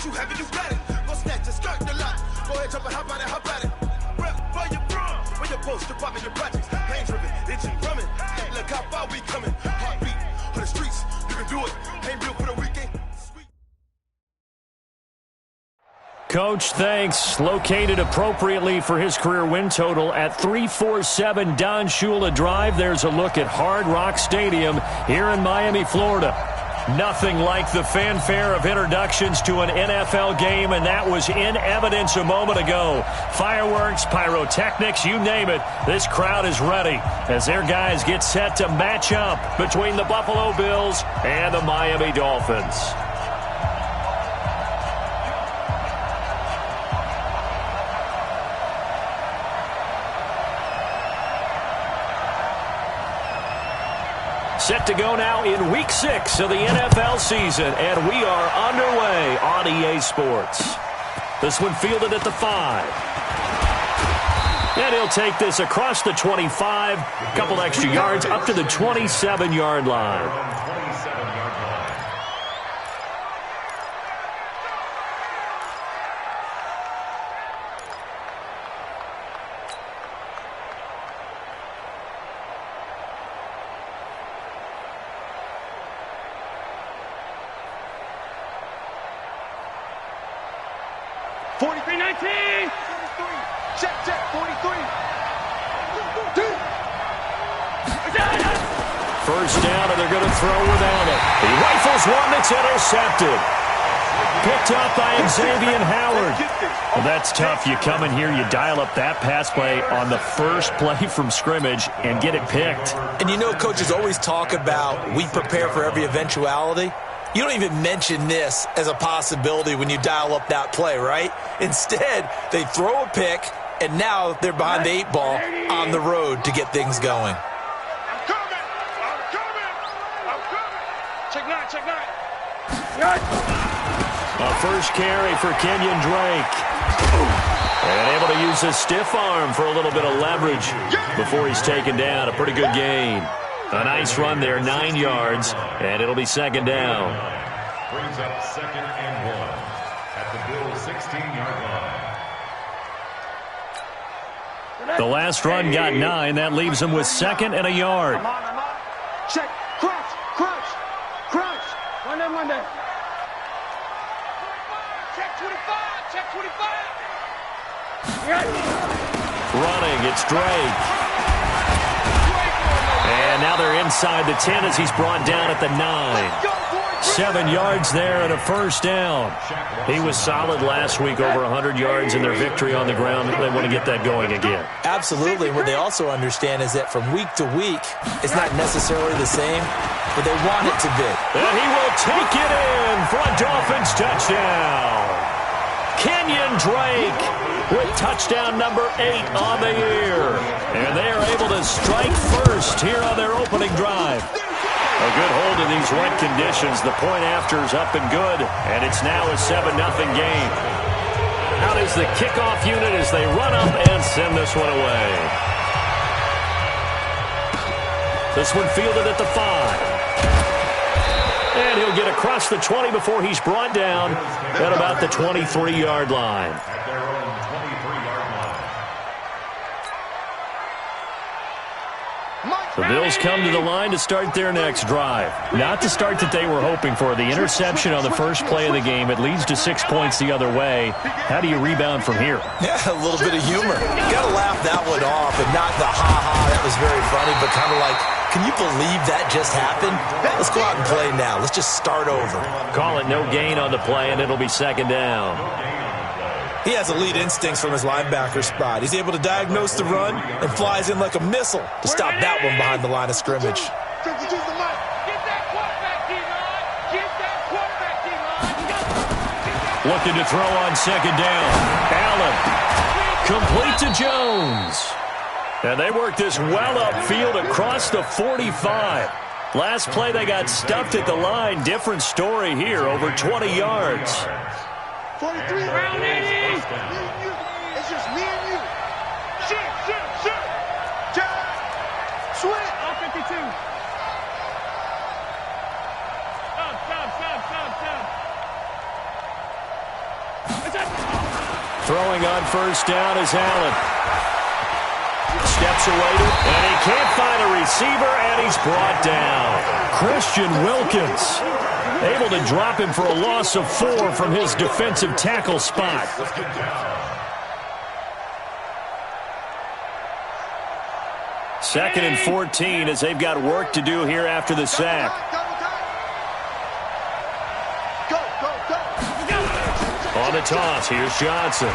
it, you have it, you got it. Go snatch it, skirt the lot. Go ahead, jump and hop on it, hop at it. Rep for your bra, for your post, your pop, and your projects. Pain driven, itching, drumming. Look how far we coming. Heartbeat on the streets, you can do it. Ain't built for the weekend. Coach, thanks. Located appropriately for his career win total at 347 Don Shula Drive. There's a look at Hard Rock Stadium here in Miami, Florida. Nothing like the fanfare of introductions to an NFL game, and that was in evidence a moment ago. Fireworks, pyrotechnics, you name it. This crowd is ready as their guys get set to match up between the Buffalo Bills and the Miami Dolphins. Set to go now in Week 6 of the NFL season, and we are underway on EA Sports. This one fielded at the 5. And he'll take this across the 25, a couple extra yards, up to the 27-yard line. 43-19. Check, 43. First down, and they're going to throw without it. He rifles one that's intercepted. Picked up by Xavier Howard. Well, that's tough. You come in here, you dial up that pass play on the first play from scrimmage and get it picked. And you know, coaches always talk about we prepare for every eventuality. You don't even mention this as a possibility when you dial up that play, right? Instead, they throw a pick, and now they're behind the 8 ball on the road to get things going. I'm coming. Check nine. A first carry for Kenyon Drake. And able to use his stiff arm for a little bit of leverage before he's taken down. A pretty good gain. A nice run there, 9 yards, and it'll be second down. Brings up 2nd and 1 at the Bills' 16-yard line. The last run got 9. That leaves him with 2nd and a yard. I'm on. Check. Crouch. One day. Check 25. Running, it's Drake. And now they're inside the 10 as he's brought down at the 9. 7 yards there and a first down. He was solid last week, over 100 yards in their victory on the ground. They want to get that going again. Absolutely. What they also understand is that from week to week, it's not necessarily the same, but they want it to be. And he will take it in for a Dolphins touchdown. Kenyon Drake with touchdown number 8 on the year. And they are able to strike first here on their opening drive. A good hold in these wet conditions. The point after is up and good, and it's now a 7-0 game. Out is the kickoff unit as they run up and send this one away. This one fielded at the 5. And he'll get across the 20 before he's brought down at about the 23-yard line. At their own 23-yard line. The Bills come to the line to start their next drive. Not the start that they were hoping for. The interception on the first play of the game. It leads to 6 points the other way. How do you rebound from here? Yeah, a little bit of humor. You got to laugh that one off, and not the ha-ha, that was very funny, but kind of like, can you believe that just happened? Let's go out and play now. Let's just start over. Call it no gain on the play, and it'll be second down. He has elite instincts from his linebacker spot. He's able to diagnose the run and flies in like a missile to stop that one behind the line of scrimmage. Looking to throw on second down. Allen. Complete to Jones. And they work this well upfield across the 45. Last play they got stuffed at the line. Different story here, over 20 yards. 43 round 80. It's just me and you. Shit. Sweat. All 52. Stop. Throwing on first down is Allen. Steps away, and he can't find a receiver, and he's brought down. Christian Wilkins able to drop him for a loss of 4 from his defensive tackle spot. Second and 14 as they've got work to do here after the sack. On the toss, here's Johnson.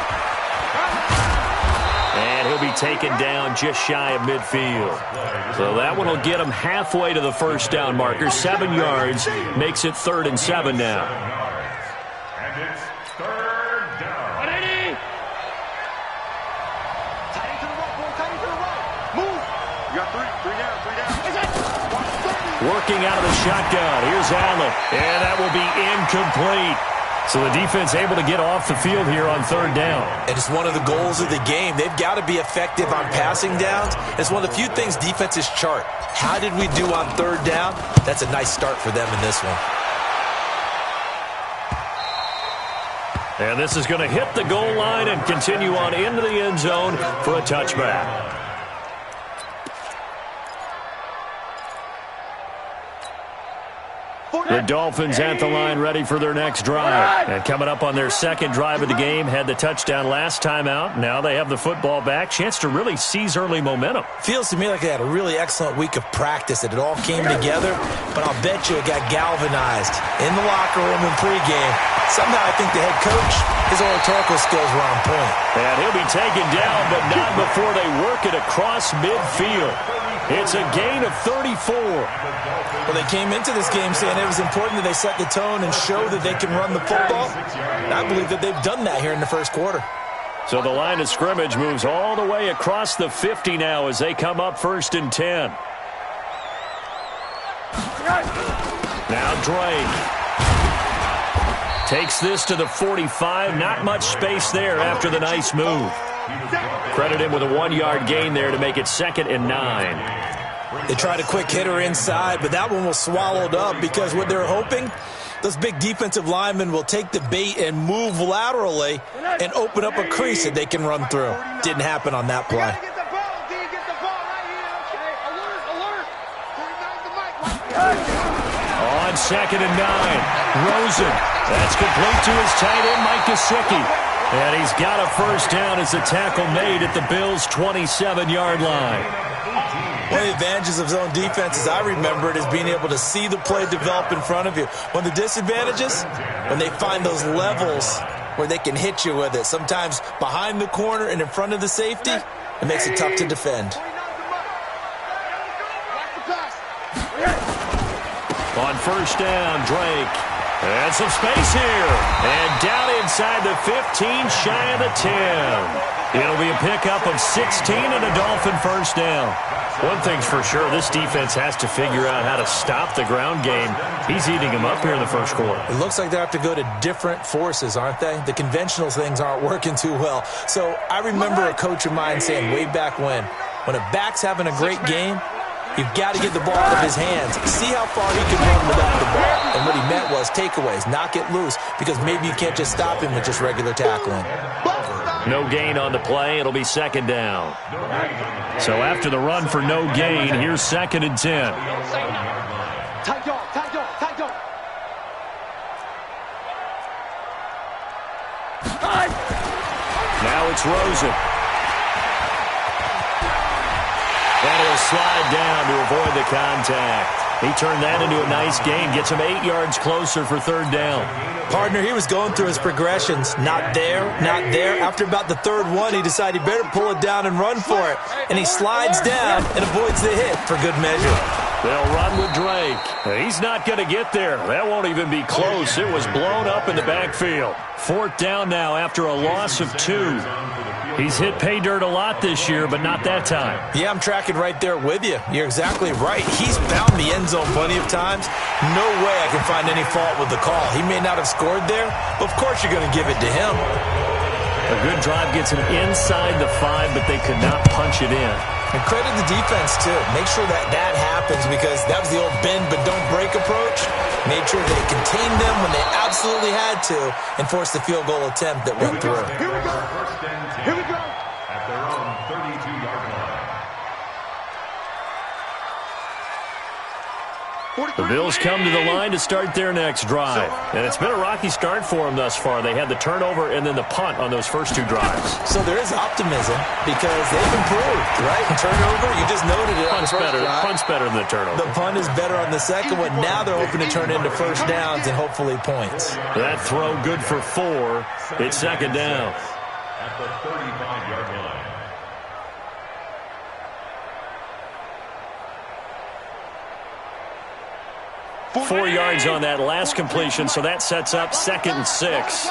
And he'll be taken down just shy of midfield. So that one will get him halfway to the first down marker. 7 yards makes it 3rd and 7 now. And it's 3rd down. Ready? Tight into the right, tight into the right. Move. You got 3 down, 3 down. Working out of the shotgun. Here's Allen. And that will be incomplete. So the defense able to get off the field here on 3rd down. And it's one of the goals of the game. They've got to be effective on passing downs. It's one of the few things defenses chart. How did we do on 3rd down? That's a nice start for them in this one. And this is going to hit the goal line and continue on into the end zone for a touchback. The Dolphins at the line ready for their next drive. And coming up on their second drive of the game, had the touchdown last time out. Now they have the football back. Chance to really seize early momentum. Feels to me like they had a really excellent week of practice, that it all came together. But I'll bet you it got galvanized in the locker room in pregame. Somehow I think the head coach, his oratorical skills were on point. And he'll be taken down, but not before they work it across midfield. It's a gain of 34. Well, they came into this game saying it was important that they set the tone and show that they can run the football. And I believe that they've done that here in the first quarter. So the line of scrimmage moves all the way across the 50 now as they come up 1st and 10. Now Drake takes this to the 45. Not much space there after the nice move. Credit him with a 1-yard gain there to make it 2nd and 9. They tried a quick hitter inside, but that one was swallowed up because what they're hoping, those big defensive linemen will take the bait and move laterally and open up a crease that they can run through. Didn't happen on that play. On 2nd and 9, Rosen. That's complete to his tight end, Mike Gesicki. And he's got a first down as the tackle made at the Bills' 27-yard line. One of the advantages of zone defense, as I remember it, is being able to see the play develop in front of you. One of the disadvantages, when they find those levels where they can hit you with it, sometimes behind the corner and in front of the safety, it makes it tough to defend. On first down, Drake. And some space here. And down inside the 15, shy of the 10. It'll be a pickup of 16 and a Dolphin first down. One thing's for sure, this defense has to figure out how to stop the ground game. He's eating them up here in the first quarter. It looks like they have to go to different forces, aren't they? The conventional things aren't working too well. So I remember a coach of mine saying way back when a back's having a great game, you've got to get the ball out of his hands. See how far he can run without the ball. And what he meant was takeaways, knock it loose, because maybe you can't just stop him with just regular tackling. No gain on the play. It'll be 2nd down. So after the run for no gain, here's 2nd and 10. Tight dog, tight dog, tight dog. Now it's Rosen. And he'll slide down to avoid the contact. He turned that into a nice gain. Gets him 8 yards closer for 3rd down. Partner, he was going through his progressions. Not there, not there. After about the 3rd one, he decided he better pull it down and run for it. And he slides down and avoids the hit for good measure. They'll run with Drake. He's not going to get there. That won't even be close. It was blown up in the backfield. 4th down now after a loss of 2. He's hit pay dirt a lot this year, but not that time. Yeah, I'm tracking right there with you. You're exactly right. He's found the end zone plenty of times. No way I can find any fault with the call. He may not have scored there, but of course you're going to give it to him. A good drive gets him inside the 5, but they could not punch it in. And credit the defense, too. Make sure that happens because that was the old bend but don't break approach. Made sure they contained them when they absolutely had to and forced the field goal attempt that went through. Here we go. Here we go. At their own 32-yard line. The Bills come to the line to start their next drive. And it's been a rocky start for them thus far. They had the turnover and then the punt on those first 2 drives. So there is optimism because they've improved, right? Turnover, you just noted it on the first drive. Punt's better than the turnover. The punt is better on the second one. Now they're hoping to turn into first downs and hopefully points. That throw good for 4. It's second down. At the 35-yard line. 4 yards on that last completion, so that sets up 2nd and 6.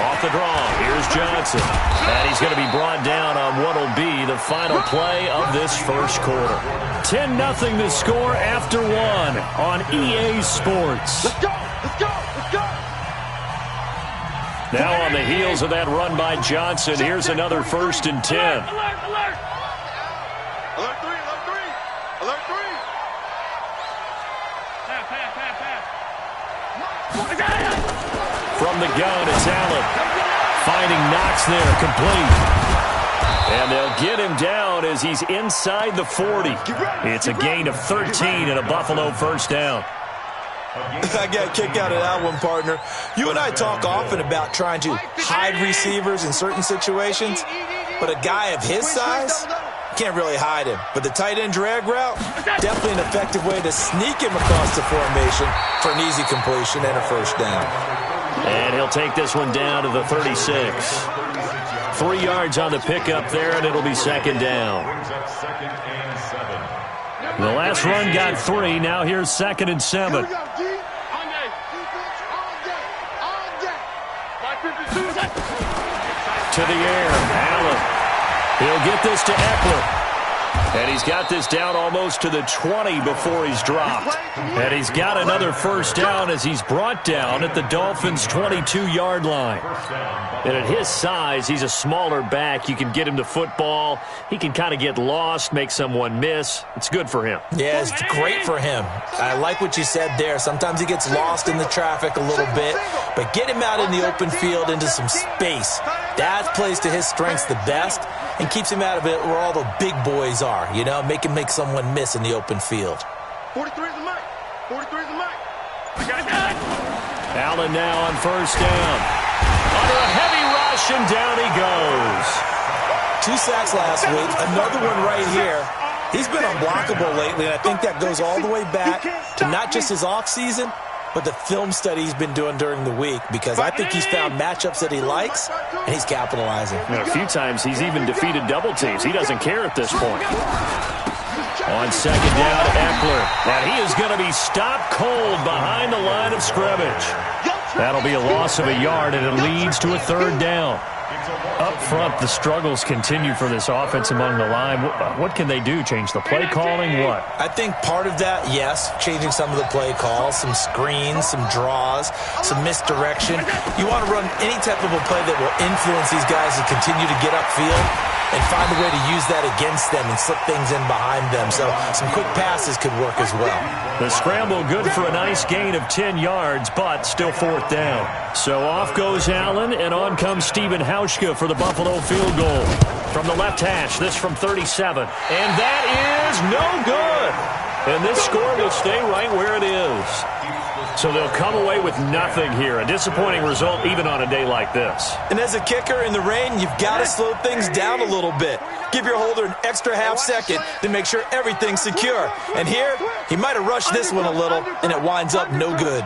Off the draw, here's Johnson. And he's going to be brought down on what will be the final play of this first quarter. 10-0 the score after 1 on EA Sports. Let's go. Let's go. Let's go. Now on the heels of that run by Johnson, here's another 1st and 10. Alert 3. Alert 3. Alert 3. From the gun, it's Allen. Finding Knox there, complete. And they'll get him down as he's inside the 40. It's a gain of 13 and a Buffalo first down. I got a kick out of that one, partner. You and I talk often about trying to hide receivers in certain situations, but a guy of his size can't really hide him. But the tight end drag route, definitely an effective way to sneak him across the formation for an easy completion and a first down. And he'll take this one down to the 36. 3 yards on the pickup there, and it'll be second down. The last run got 3. Now here's 2nd and 7. To the air, Allen. He'll get this to Eckler. And he's got this down almost to the 20 before he's dropped. And he's got another first down as he's brought down at the Dolphins' 22-yard line. And at his size, he's a smaller back. You can get him the football. He can kind of get lost, make someone miss. It's good for him. Yeah, it's great for him. I like what you said there. Sometimes he gets lost in the traffic a little bit. But get him out in the open field into some space. That plays to his strengths the best and keeps him out of it where all the big boys are, you know, make him make someone miss in the open field. 43 is the mic. 43 is the mic. Allen now on first down. Under a heavy rush, and down he goes. 2 sacks last week, another one right here. He's been unblockable lately, and I think that goes all the way back to not just his offseason, but the film study he's been doing during the week, because I think he's found matchups that he likes, and he's capitalizing. You know, a few times he's even defeated double teams. He doesn't care at this point. On second down, Eckler. And he is going to be stopped cold behind the line of scrimmage. That'll be a loss of a yard, and it leads to a 3rd down. Up front, the struggles continue for this offense among the line. What can they do? Change the play calling? What? I think part of that, yes, changing some of the play calls, some screens, some draws, some misdirection. You want to run any type of a play that will influence these guys to continue to get upfield and find a way to use that against them and slip things in behind them. So some quick passes could work as well. The scramble good for a nice gain of 10 yards, but still 4th down. So off goes Allen, and on comes Stephen Hauschka for the Buffalo field goal. From the left hash, this from 37. And that is no good. And this score will stay right where it is. So they'll come away with nothing here. A disappointing result even on a day like this. And as a kicker in the rain, you've got to slow things down a little bit. Give your holder an extra half second to make sure everything's secure. And here, he might have rushed this one a little, and it winds up no good.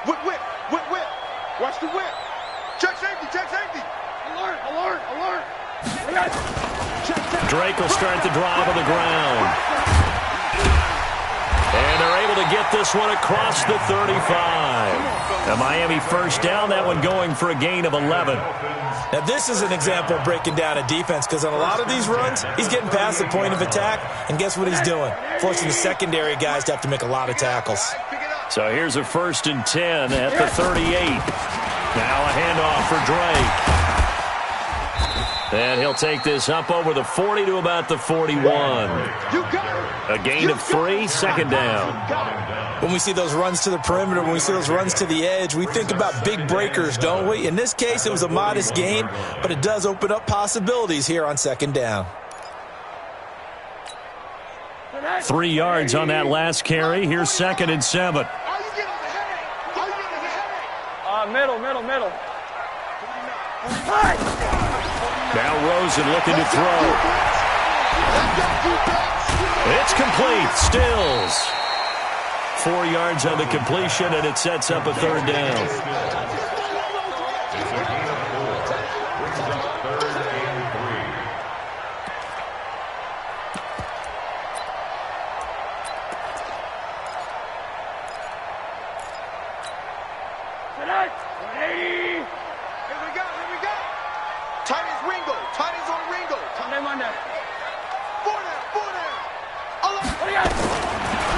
Whip. Watch the whip. Check safety. Alert. Drake will start the drive on the ground. And they're able to get this one across the 35. The Miami first down, that one going for a gain of 11. Now, this is an example of breaking down a defense, because on a lot of these runs, he's getting past the point of attack, and guess what he's doing? Forcing the secondary guys to have to make a lot of tackles. So here's a 1st and 10 at the 38. Now a handoff for Drake. And he'll take this up over the 40 to about the 41. A gain of 3, second down. When we see those runs to the perimeter, when we see those runs to the edge, we think about big breakers, don't we? In this case, it was a modest gain, but it does open up possibilities here on second down. 3 yards on that last carry. Here's 2nd and 7. Middle. Now Rosen looking to throw. It's complete. Stills. 4 yards on the completion, and it sets up a 3rd down.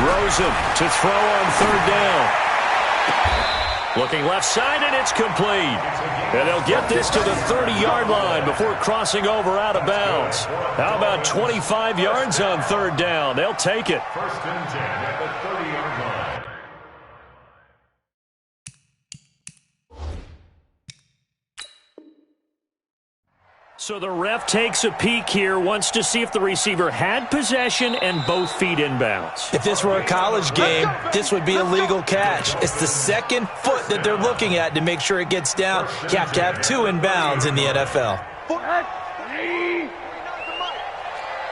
Rosen to throw on 3rd down. Looking left side, and it's complete. And they'll get this to the 30-yard line before crossing over out of bounds. How about 25 yards on 3rd down? They'll take it. 1st and 10 at the 30-yard line. So the ref takes a peek here, wants to see if the receiver had possession and both feet inbounds. If this were a college game, this would be a legal catch. It's the 2nd foot that they're looking at to make sure it gets down. You have to have 2 inbounds in the NFL.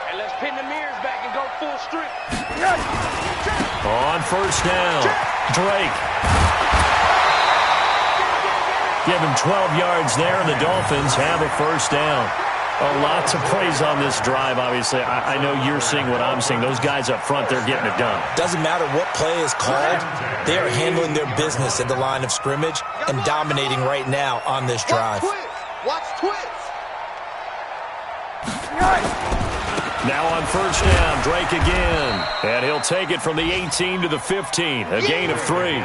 And let's pin the mirrors back and go full strip. On 1st down, Drake. Give him 12 yards there, and the Dolphins have a 1st down. A lot to praise on this drive, obviously. I know you're seeing what I'm seeing. Those guys up front, they're getting it done. Doesn't matter what play is called. They are handling their business at the line of scrimmage and dominating right now on this drive. Watch twits. Now on 1st down, Drake again. And he'll take it from the 18 to the 15. A gain of 3.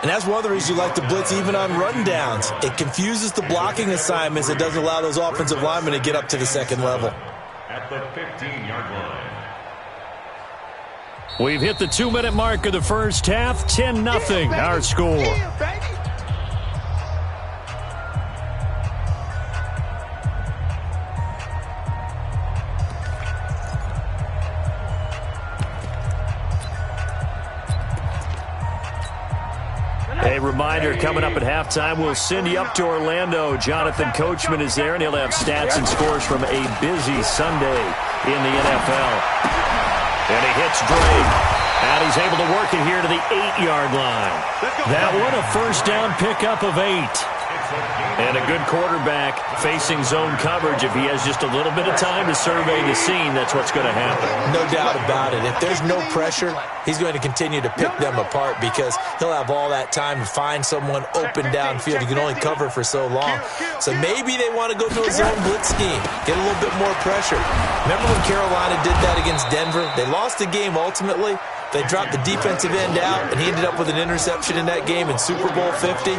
And that's one of the reasons you like to blitz even on rundowns. It confuses the blocking assignments. It doesn't allow those offensive linemen to get up to the 2nd level. At the 15-yard line. We've hit the 2-minute mark of the 1st half. 10-0 our score. A reminder, coming up at halftime, we'll send you up to Orlando. Jonathan Coachman is there, and he'll have stats and scores from a busy Sunday in the NFL. And he hits Drake. And he's able to work it here to the 8-yard line. That one, a 1st down pickup of 8. And a good quarterback facing zone coverage. If he has just a little bit of time to survey the scene, that's what's going to happen. No doubt about it. If there's no pressure, he's going to continue to pick them apart because he'll have all that time to find someone open downfield. You can only cover for so long. So maybe they want to go to a zone blitz scheme, get a little bit more pressure. Remember when Carolina did that against Denver? They lost the game ultimately. They dropped the defensive end out, and he ended up with an interception in that game in Super Bowl 50.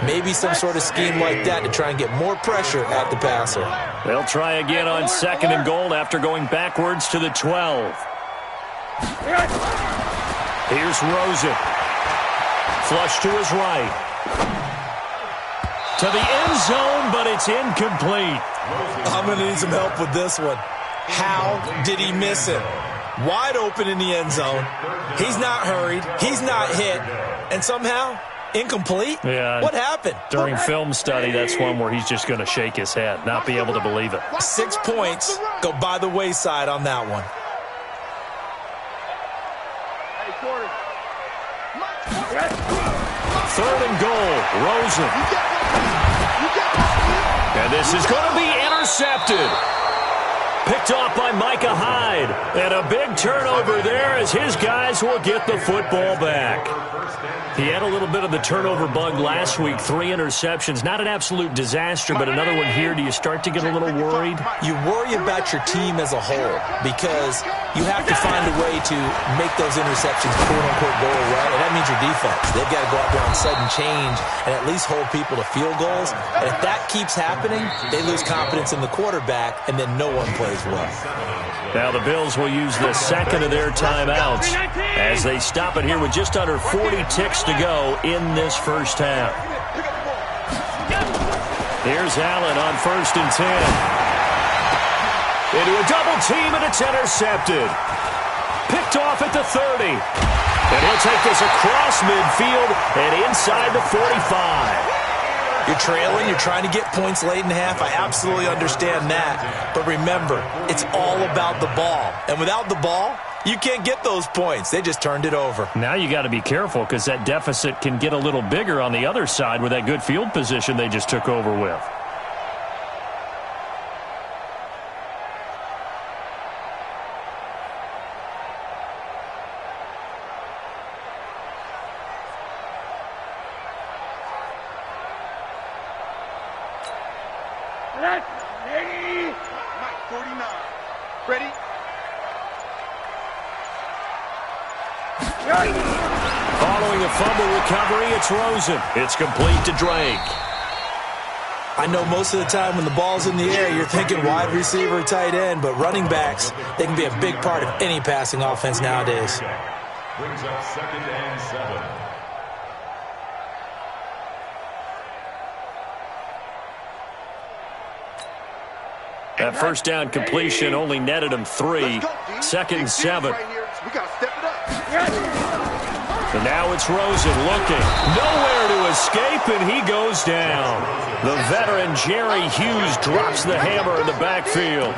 Maybe some sort of scheme like that to try and get more pressure at the passer. They'll try again on 2nd and goal after going backwards to the 12. Here's Rosen. Flush to his right. To the end zone, but it's incomplete. I'm going to need some help with this one. How did he miss it? Wide open in the end zone. He's not hurried. He's not hit. And somehow, incomplete? Yeah. What happened? During film study, that's one where he's just going to shake his head, not be able to believe it. 6 points go by the wayside on that one. 3rd and goal, Rosen. And this is going to be intercepted. Picked off by Micah Hyde. And a big turnover there as his guys will get the football back. He had a little bit of the turnover bug last week, 3 interceptions. Not an absolute disaster, but another one here. Do you start to get a little worried? You worry about your team as a whole because you have to find a way to make those interceptions, quote-unquote, go away, and that means your defense. They've got to go out there on sudden change and at least hold people to field goals. And if that keeps happening, they lose confidence in the quarterback, and then no one plays well. Now the Bills will use the second of their timeouts as they stop it here with just under 40 ticks to go in this first half. Here's Allen on 1st and 10. Into a double team, and it's intercepted. Picked off at the 30. And he'll take this across midfield and inside the 45. You're trailing, you're trying to get points late in half. I absolutely understand that. But remember, it's all about the ball. And without the ball, you can't get those points. They just turned it over. Now you got to be careful because that deficit can get a little bigger on the other side with that good field position they just took over with. Following a fumble recovery, it's Rosen. It's complete to Drake. I know most of the time when the ball's in the air, you're thinking wide receiver, tight end, but running backs, they can be a big part of any passing offense nowadays. Brings up 2nd and 7. That first down completion only netted him 3. 2nd and 7. We got to step it up. And now it's Rosen looking. Nowhere to escape, and he goes down. The veteran Jerry Hughes drops the hammer in the backfield.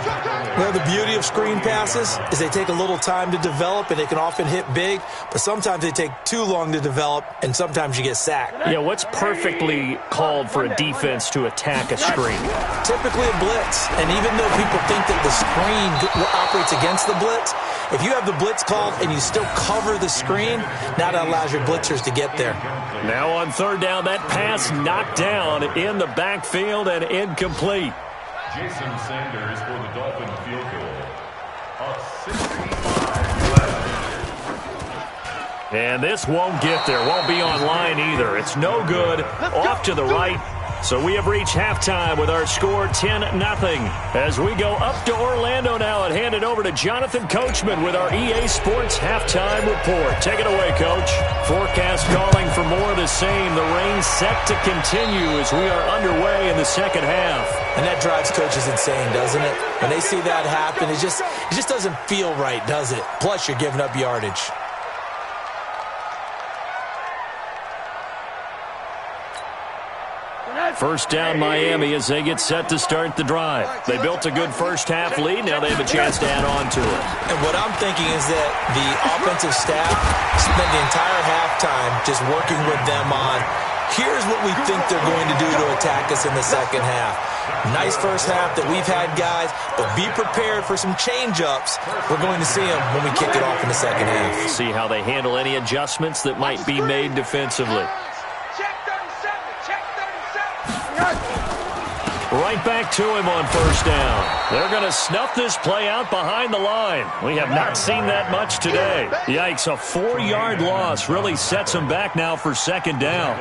Well, the beauty of screen passes is they take a little time to develop, and they can often hit big, but sometimes they take too long to develop, and sometimes you get sacked. Yeah, what's perfectly called for a defense to attack a screen? Typically a blitz, and even though people think that the screen operates against the blitz, if you have the blitz called and you still cover the screen, now that allows your blitzers to get there. Now on 3rd down, that pass knocked down in the backfield and incomplete. Jason Sanders for the Dolphin field goal. A 65. And this won't get there. Won't be on line either. It's no good. Off to the right. So we have reached halftime with our score 10-0. As we go up to Orlando now and hand it over to Jonathan Coachman with our EA Sports Halftime Report. Take it away, Coach. Forecast calling for more of the same. The rain set to continue as we are underway in the second half. And that drives coaches insane, doesn't it? When they see that happen, it just doesn't feel right, does it? Plus, you're giving up yardage. First down Miami as they get set to start the drive. They built a good first half lead. Now they have a chance to add on to it. And what I'm thinking is that the offensive staff spent the entire halftime just working with them on, here's what we think they're going to do to attack us in the second half. Nice first half that we've had, guys, but be prepared for some change-ups. We're going to see them when we kick it off in the second half. See how they handle any adjustments that might be made defensively. Right back to him on first down. They're going to snuff this play out behind the line. We have not seen that much today. Yikes, a 4-yard loss really sets them back now for second down.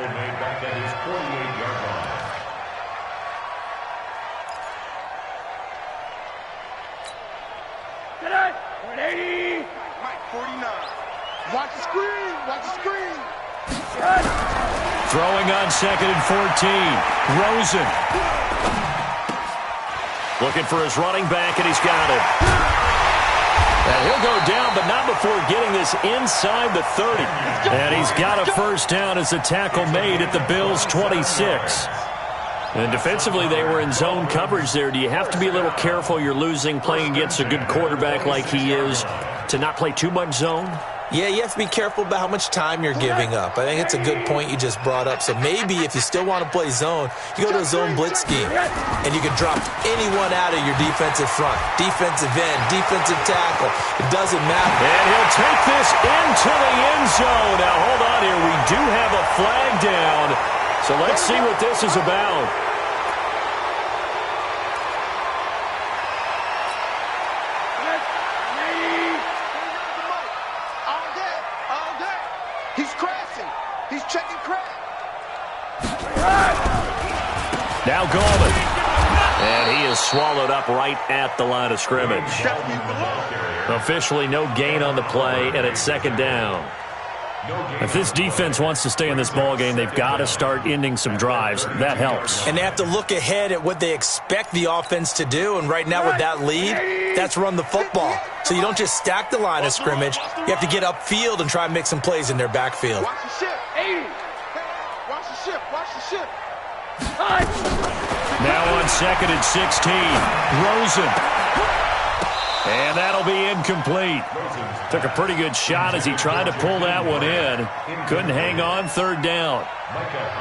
Watch the screen. Watch the screen. Throwing on 2nd and 14. Rosen. Looking for his running back, and he's got it. And he'll go down, but not before getting this inside the 30. And he's got a first down as the tackle made at the Bills' 26. And defensively, they were in zone coverage there. Do you have to be a little careful? You're losing playing against a good quarterback like he is to not play too much zone? Yeah, you have to be careful about how much time you're giving up. I think it's a good point you just brought up. So maybe if you still want to play zone, you go to a zone blitz scheme, and you can drop anyone out of your defensive front, defensive end, defensive tackle. It doesn't matter. And he'll take this into the end zone. Now, hold on here. We do have a flag down. So let's see what this is about. He's crashing. He's checking crack. Now Gallman. And he is swallowed up right at the line of scrimmage. Officially no gain on the play, and it's second down. If this defense wants to stay in this ballgame, they've got to start ending some drives. That helps. And they have to look ahead at what they expect the offense to do. And right now with that lead, that's run the football. So you don't just stack the line of scrimmage. You have to get upfield and try and make some plays in their backfield. Watch the ship. Watch the ship. Watch the ship. Now on 2nd and 16. Rosen. And that'll be incomplete. Took a pretty good shot as he tried to pull that one in. Couldn't hang on, third down.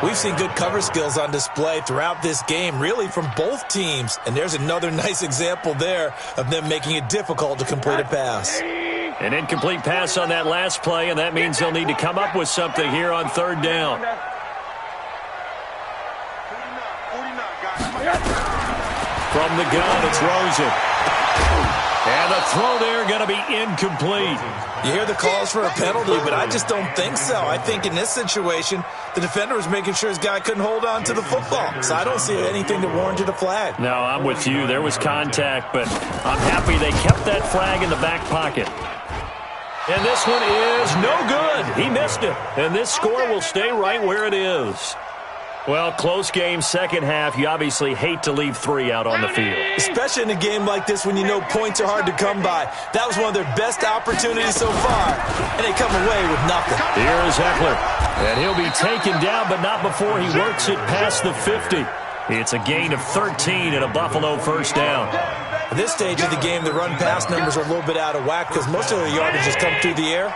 We've seen good cover skills on display throughout this game, really from both teams. And there's another nice example there of them making it difficult to complete a pass. An incomplete pass on that last play, and that means they'll need to come up with something here on third down. From the gun, it's Rosen. And the throw there going to be incomplete. You hear the calls for a penalty, but I just don't think so. I think in this situation, the defender was making sure his guy couldn't hold on to the football. So I don't see anything that warranted a flag. No, I'm with you. There was contact, but I'm happy they kept that flag in the back pocket. And this one is no good. He missed it. And this score will stay right where it is. Well, close game, second half. You obviously hate to leave 3 out on the field. Especially in a game like this when you know points are hard to come by. That was one of their best opportunities so far, and they come away with nothing. Here's Eckler, and he'll be taken down, but not before he works it past the 50. It's a gain of 13 and a Buffalo first down. At this stage of the game, the run-pass numbers are a little bit out of whack because most of the yardage has come through the air.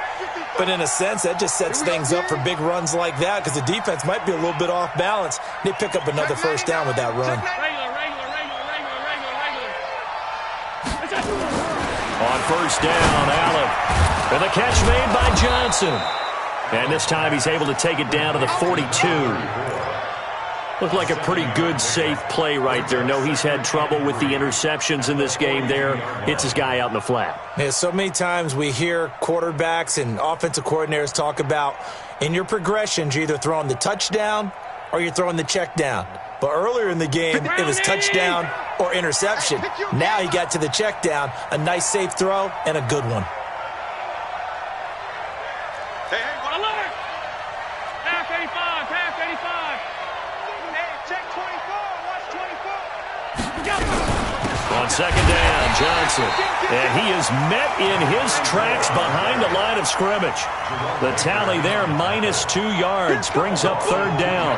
But in a sense, that just sets things up for big runs like that because the defense might be a little bit off balance. They pick up another first down with that run. On first down, Allen. And the catch made by Johnson. And this time he's able to take it down to the 42. Looked like a pretty good, safe play right there. No, he's had trouble with the interceptions in this game there. Hits his guy out in the flat. Yeah, so many times we hear quarterbacks and offensive coordinators talk about in your progressions, you're either throwing the touchdown or you're throwing the check down. But earlier in the game, it was touchdown or interception. Now he got to the check down, a nice safe throw, and a good one. Hey, what alert! Pass 85, pass 85. Hey, check 24, watch 24. On second down, Johnson. And he is met in his tracks behind the line of scrimmage. The tally there, -2 yards, brings up third down.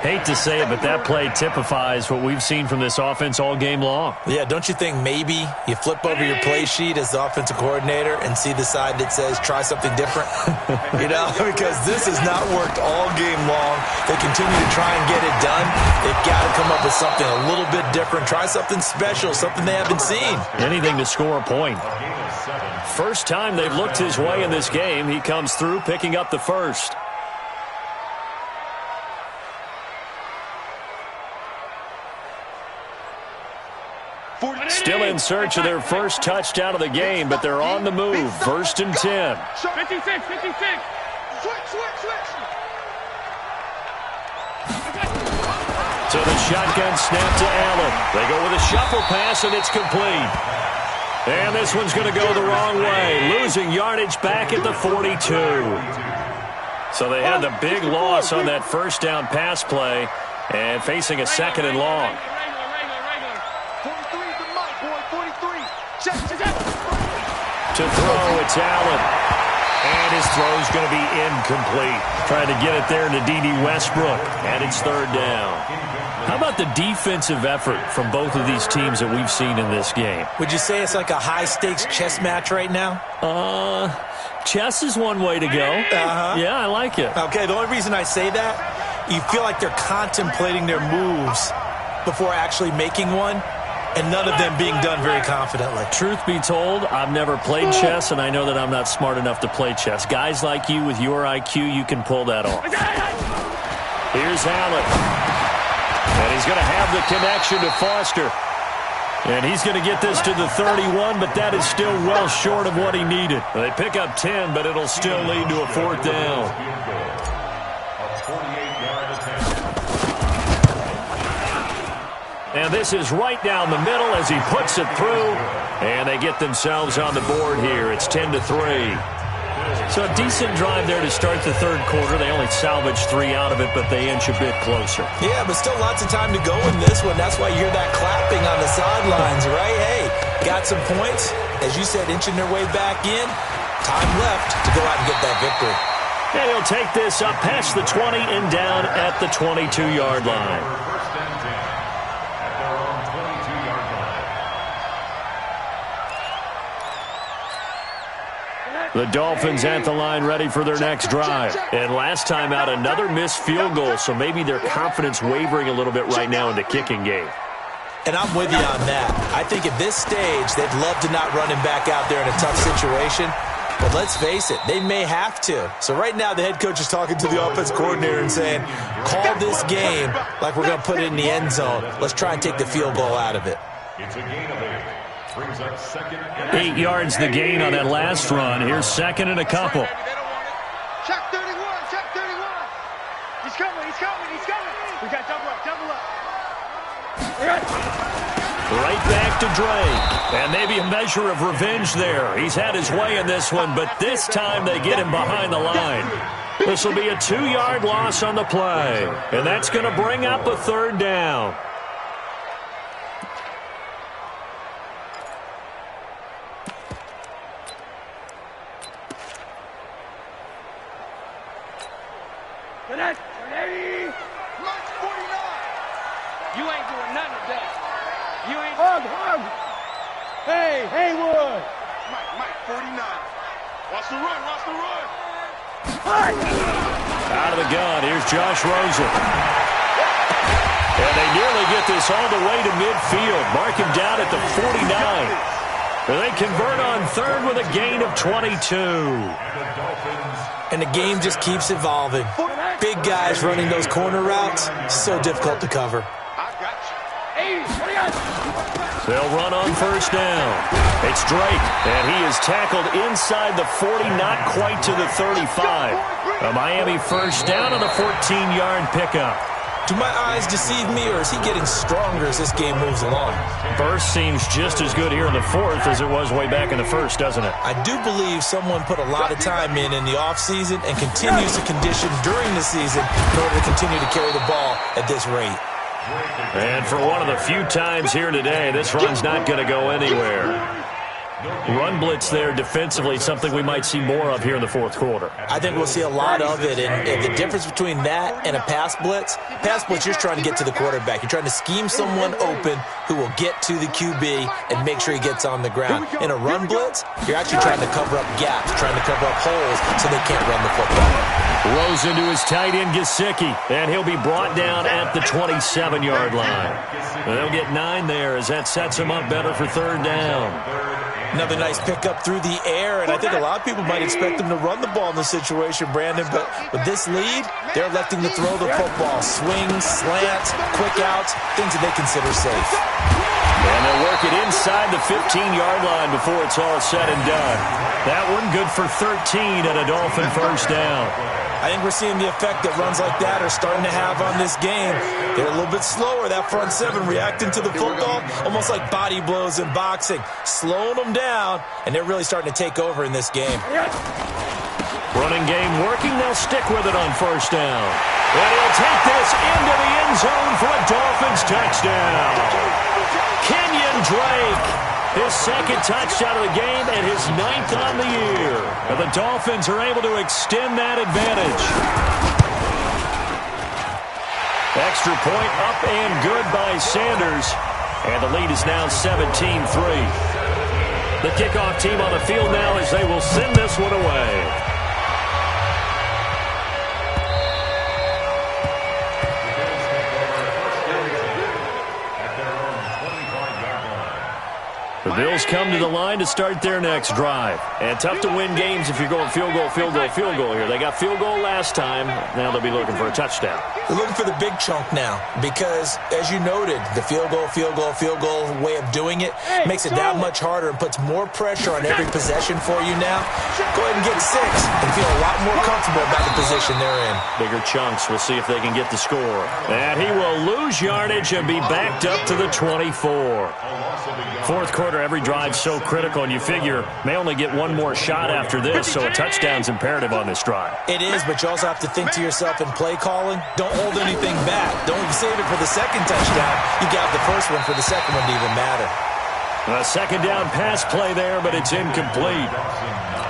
Hate to say it, but that play typifies what we've seen from this offense all game long. Yeah, don't you think maybe you flip over your play sheet as the offensive coordinator and see the side that says try something different? You know, because this has not worked all game long. They continue to try and get it done. They've got to come up with something a little bit different. Try something special, something they haven't seen. Anything to score a point. First time they've looked his way in this game. He comes through picking up the first. Still in search of their first touchdown of the game, but they're on the move. First and 10. 56, 56. Switch. So the shotgun snap to Allen. They go with a shuffle pass, and it's complete. And this one's going to go the wrong way, losing yardage back at the 42. So they had the big loss on that first down pass play and facing a second and long. To throw, it's Allen. And his throw's going to be incomplete. Trying to get it there to D.D. Westbrook. And it's third down. How about the defensive effort from both of these teams that we've seen in this game? Would you say it's like a high-stakes chess match right now? Chess is one way to go. Yeah, I like it. Okay, the only reason I say that, you feel like they're contemplating their moves before actually making one, and none of them being done very confidently. Truth be told, I've never played chess, and I know that I'm not smart enough to play chess. Guys like you with your IQ, you can pull that off. Here's Allen. And he's going to have the connection to Foster. And he's going to get this to the 31, but that is still well short of what he needed. They pick up 10, but it'll still lead to a fourth down. And this is right down the middle as he puts it through. And they get themselves on the board here. It's 10-3. So a decent drive there to start the third quarter. They only salvaged 3 out of it, but they inch a bit closer. Yeah, but still lots of time to go in this one. That's why you hear that clapping on the sidelines, right? Hey, got some points. As you said, inching their way back in. Time left to go out and get that victory. And he'll take this up past the 20 and down at the 22-yard line. The Dolphins at the line ready for their next drive. And last time out, another missed field goal, so maybe their confidence wavering a little bit right now in the kicking game. And I'm with you on that. I think at this stage, they'd love to not run him back out there in a tough situation. But let's face it, they may have to. So right now, the head coach is talking to the offense coordinator and saying, call this game like we're going to put it in the end zone. Let's try and take the field goal out of it. It's a gain of 8. 8 yards the gain on that last run. Here's second and a couple. Check 31, check 31. He's coming, he's coming, he's coming. We got double up, double up. Right back to Drake. And maybe a measure of revenge there. He's had his way in this one, but this time they get him behind the line. This will be a 2-yard loss on the play. And that's going to bring up a third down. You ain't doing nothing today. You ain't. Hug. Hey, Haywood. Mike, 49. Watch the run, watch the run. Out of the gun, here's Josh Rosen. And they nearly get this all the way to midfield. Mark him down at the 49. And they convert on third with a gain of 22. And the game just keeps evolving. Big guys running those corner routes, so difficult to cover. They'll run on first down. It's Drake, and he is tackled inside the 40, not quite to the 35. A Miami first down on the 14-yard pickup. Do my eyes deceive me, or is he getting stronger as this game moves along? Burst seems just as good here in the fourth as it was way back in the first, doesn't it? I do believe someone put a lot of time in the offseason and continues to condition during the season in order to continue to carry the ball at this rate. And for one of the few times here today, this run's not going to go anywhere. Run blitz there defensively, something we might see more of here in the fourth quarter. I think we'll see a lot of it, and the difference between that and a pass blitz, you're trying to get to the quarterback. You're trying to scheme someone open who will get to the QB and make sure he gets on the ground. In a run blitz, you're actually trying to cover up gaps, trying to cover up holes so they can't run the football. Rose into his tight end, Gesicki, and he'll be brought down at the 27-yard line. They'll get 9 there as that sets him up better for third down. Another nice pickup through the air, and I think a lot of people might expect them to run the ball in this situation, Brandon, but with this lead, they're electing to throw the football. Swings, slants, quick outs, things that they consider safe. And they'll work it inside the 15-yard line before it's all said and done. That one good for 13 and a Dolphin first down. I think we're seeing the effect that runs like that are starting to have on this game. They're a little bit slower, that front seven, reacting to the football, almost like body blows in boxing, slowing them down, and they're really starting to take over in this game. Running game working, they'll stick with it on first down. And he'll take this into the end zone for a Dolphins touchdown. Kenyon Drake, his second touchdown of the game and his 9th on the year. And the Dolphins are able to extend that advantage. Extra point up and good by Sanders. And the lead is now 17-3. The kickoff team on the field now as they will send this one away. The Bills come to the line to start their next drive. And tough to win games if you're going field goal, field goal, field goal here. They got field goal last time. Now they'll be looking for a touchdown. They're looking for the big chunk now because, as you noted, the field goal way of doing it makes it that much harder and puts more pressure on every possession for you now. Go ahead and get 6 and feel a lot more comfortable about the position they're in. Bigger chunks. We'll see if they can get the score. And he will lose yardage and be backed up to the 24. Fourth quarter, every drive so critical, and you figure may only get one more shot after this, so a touchdown's imperative on this drive. It is, but you also have to think to yourself in play calling, don't hold anything back. Don't save it for the second touchdown. You got the first one for the second one to even matter. A second down pass play there, but it's incomplete.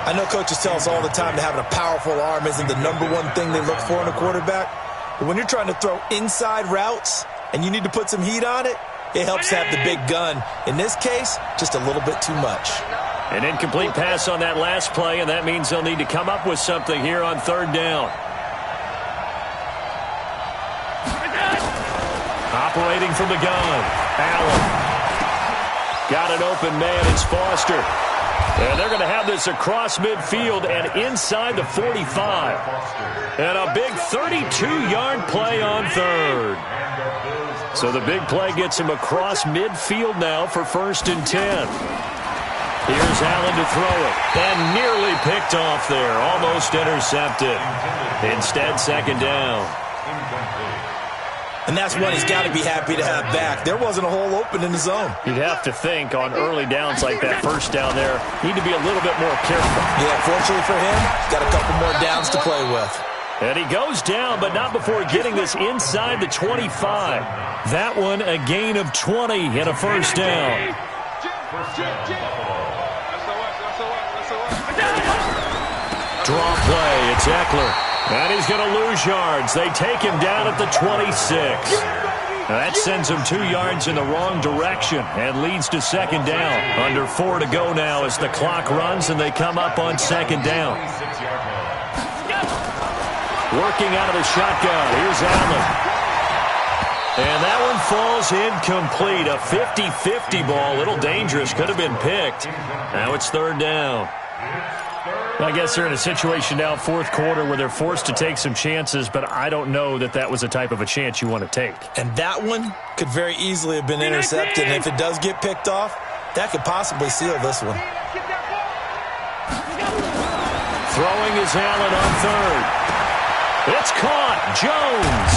I know coaches tell us all the time that having a powerful arm isn't the number one thing they look for in a quarterback. But when you're trying to throw inside routes and you need to put some heat on it, it helps to have the big gun. In this case, just a little bit too much. An incomplete pass on that last play, and that means they'll need to come up with something here on third down. Operating from the gun, Allen. Got an open man, it's Foster. And they're going to have this across midfield and inside the 45. And a big 32-yard play on third. So the big play gets him across midfield now for 1st and 10. Here's Allen to throw it. And nearly picked off there. Almost intercepted. Instead, second down. And that's one he's got to be happy to have back. There wasn't a hole open in the zone. You'd have to think on early downs like that first down there, need to be a little bit more careful. Yeah, fortunately for him, got a couple more downs to play with. And he goes down, but not before getting this inside the 25. That one a gain of 20 and a first down. Draw play, it's Eckler. And he's going to lose yards. They take him down at the 26. Now that sends him 2 yards in the wrong direction and leads to second down. Under 4 to go now as the clock runs and they come up on second down. Working out of the shotgun. Here's Allen. And that one falls incomplete. A 50-50 ball. A little dangerous. Could have been picked. Now it's third down. I guess they're in a situation now, fourth quarter, where they're forced to take some chances, but I don't know that that was the type of a chance you want to take. And that one could very easily have been intercepted. And if it does get picked off, that could possibly seal this one. Throwing is Allen on third. It's caught. Jones.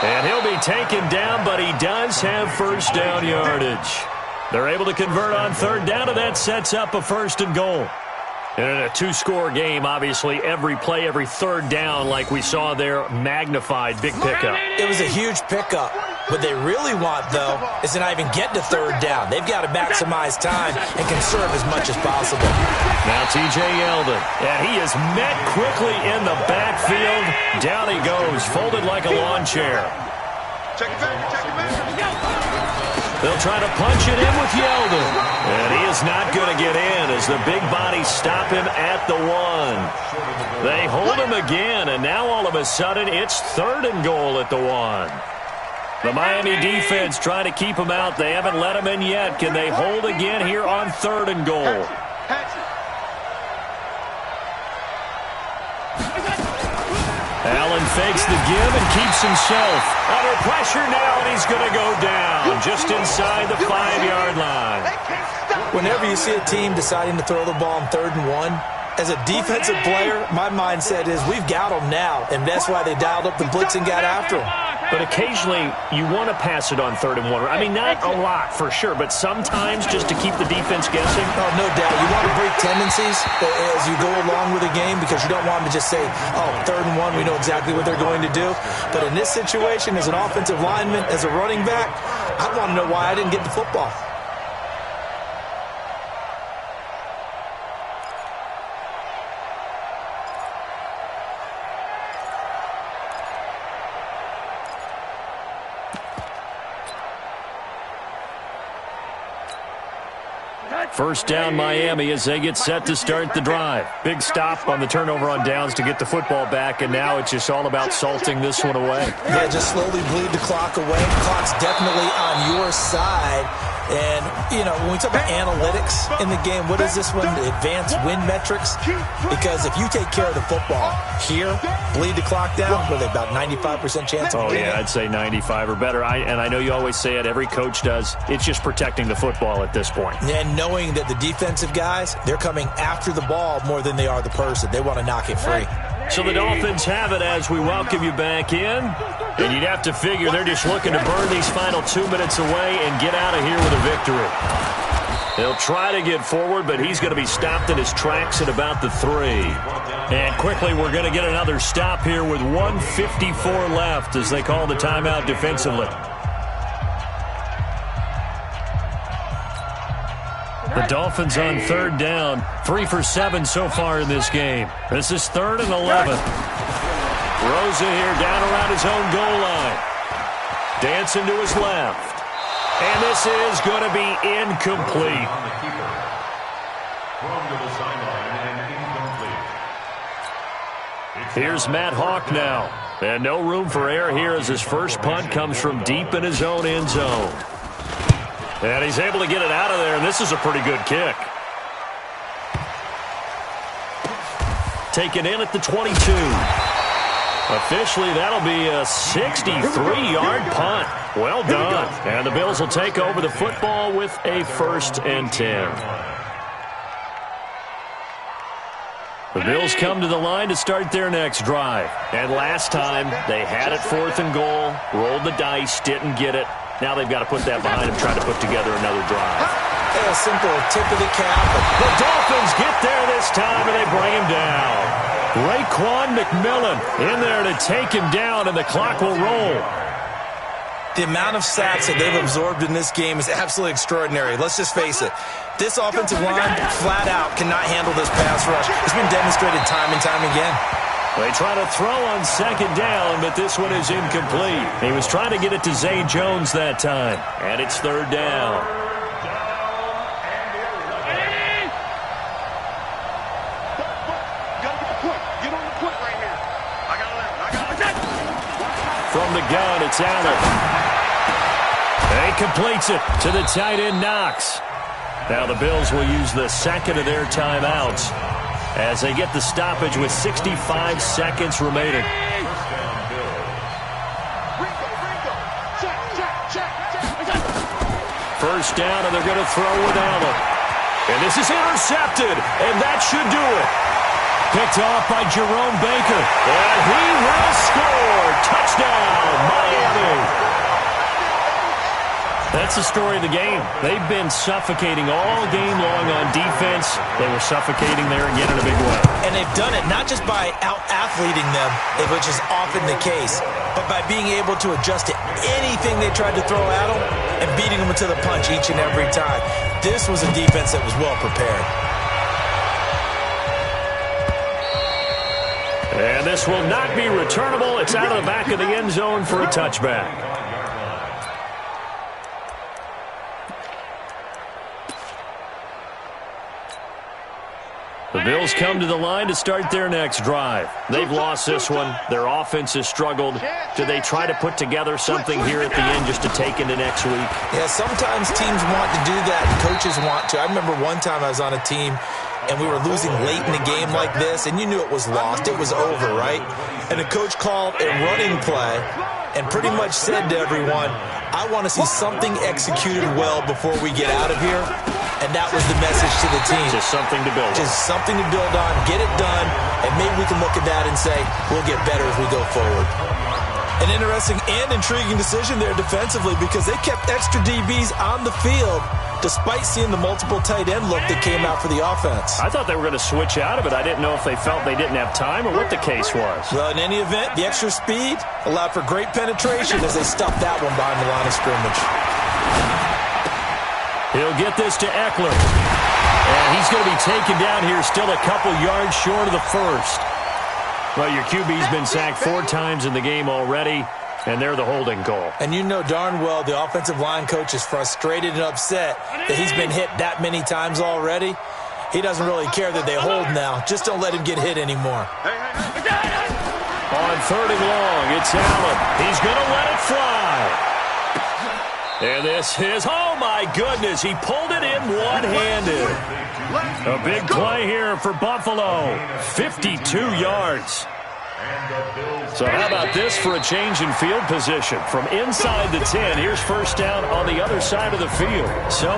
And he'll be taken down, but he does have first down yardage. They're able to convert on third down, and that sets up a 1st and goal. And in a 2-score game, obviously, every play, every third down, like we saw there, magnified, big pickup. It was a huge pickup. What they really want, though, is to not even get to third down. They've got to maximize time and conserve as much as possible. Now T.J. Yeldon, and he is met quickly in the backfield. Down he goes, folded like a lawn chair. Check it back. They'll try to punch it in with Yeldon. And he is not going to get in as the big bodies stop him at the 1. They hold him again, and now all of a sudden it's 3rd and goal at the 1. The Miami defense trying to keep him out. They haven't let him in yet. Can they hold again here on 3rd and goal? Allen fakes the give and keeps himself under pressure now, and he's going to go down just inside the 5-yard line. Whenever you see a team deciding to throw the ball on 3rd and 1, as a defensive player, my mindset is we've got them now, and that's why they dialed up the blitz and got after them. But occasionally, you want to pass it on 3rd and 1. I mean, not a lot for sure, but sometimes just to keep the defense guessing. Oh, no doubt. You want to break tendencies as you go along with a game because you don't want them to just say, oh, 3rd and 1, we know exactly what they're going to do. But in this situation, as an offensive lineman, as a running back, I want to know why I didn't get the football. First down Miami as they get set to start the drive. Big stop on the turnover on downs to get the football back, and now it's just all about salting this one away. Yeah, just slowly bleed the clock away. The clock's definitely on your side. And, you know, when we talk about analytics in the game, what is this one? Advanced win metrics? Because if you take care of the football here, bleed the clock down, what are they, about 95% chance of winning? Oh, yeah, I'd say 95 or better. And I know you always say it, every coach does. It's just protecting the football at this point. And knowing that the defensive guys, they're coming after the ball more than they are the person. They want to knock it free. So the Dolphins have it as we welcome you back in. And you'd have to figure they're just looking to burn these final 2 minutes away and get out of here with a victory. He'll try to get forward, but he's going to be stopped in his tracks at about the 3. And quickly, we're going to get another stop here with 1:54 left as they call the timeout defensively. The Dolphins on third down, 3 for 7 so far in this game. This is 3rd and 11. Rosa here down around his own goal line. Dancing to his left. And this is going to be incomplete. Here's Matt Hawk now. And no room for error here as his first punt comes from deep in his own end zone. And he's able to get it out of there, and this is a pretty good kick. Taken in at the 22. Officially, that'll be a 63-yard punt. Well done. And the Bills will take over the football with a 1st and 10. The Bills come to the line to start their next drive. And last time, they had it 4th and goal, rolled the dice, didn't get it. Now they've got to put that behind them, trying to put together another drive. A simple tip of the cap. The Dolphins get there this time, and they bring him down. Raekwon McMillan in there to take him down, and the clock will roll. The amount of sacks that they've absorbed in this game is absolutely extraordinary. Let's just face it. This offensive line, flat out, cannot handle this pass rush. It's been demonstrated time and time again. They try to throw on 2nd down, but this one is incomplete. He was trying to get it to Zay Jones that time, and it's 3rd down. From the gun, it's Allen. He completes it to the tight end, Knox. Now the Bills will use the 2nd of their timeouts as they get the stoppage with 65 seconds remaining. First down, and they're going to throw with Allen. And this is intercepted, and that should do it. Picked off by Jerome Baker. And he will score. Touchdown, Miami. That's the story of the game. They've been suffocating all game long on defense. They were suffocating there again in a big way. And they've done it not just by out-athleting them, which is often the case, but by being able to adjust to anything they tried to throw at them and beating them to the punch each and every time. This was a defense that was well prepared. And this will not be returnable. It's out of the back of the end zone for a touchback. The Bills come to the line to start their next drive. They've lost this one. Their offense has struggled. Do they try to put together something here at the end just to take into next week? Yeah, sometimes teams want to do that, and coaches want to. I remember one time I was on a team, and we were losing late in the game like this, and you knew it was lost. It was over, right? And the coach called a running play and pretty much said to everyone, I want to see something executed well before we get out of here. And that was the message to the team. Just something to build on. Just something to build on, get it done, and maybe we can look at that and say, we'll get better as we go forward. An interesting and intriguing decision there defensively because they kept extra DBs on the field despite seeing the multiple tight end look that came out for the offense. I thought they were going to switch out of it. I didn't know if they felt they didn't have time or what the case was. Well, in any event, the extra speed allowed for great penetration as they stuffed that one behind the line of scrimmage. He'll get this to Eckler. And he's going to be taken down here still a couple yards short of the first. Well, your QB's been sacked 4 times in the game already. And they're the holding call. And you know darn well the offensive line coach is frustrated and upset that he's been hit that many times already. He doesn't really care that they hold now. Just don't let him get hit anymore. On 3rd and long, it's Allen. He's going to let it fly. And this is, oh my goodness, he pulled it in one-handed. A big play here for Buffalo. 52 yards. So how about this for a change in field position? From inside the 10, here's first down on the other side of the field. So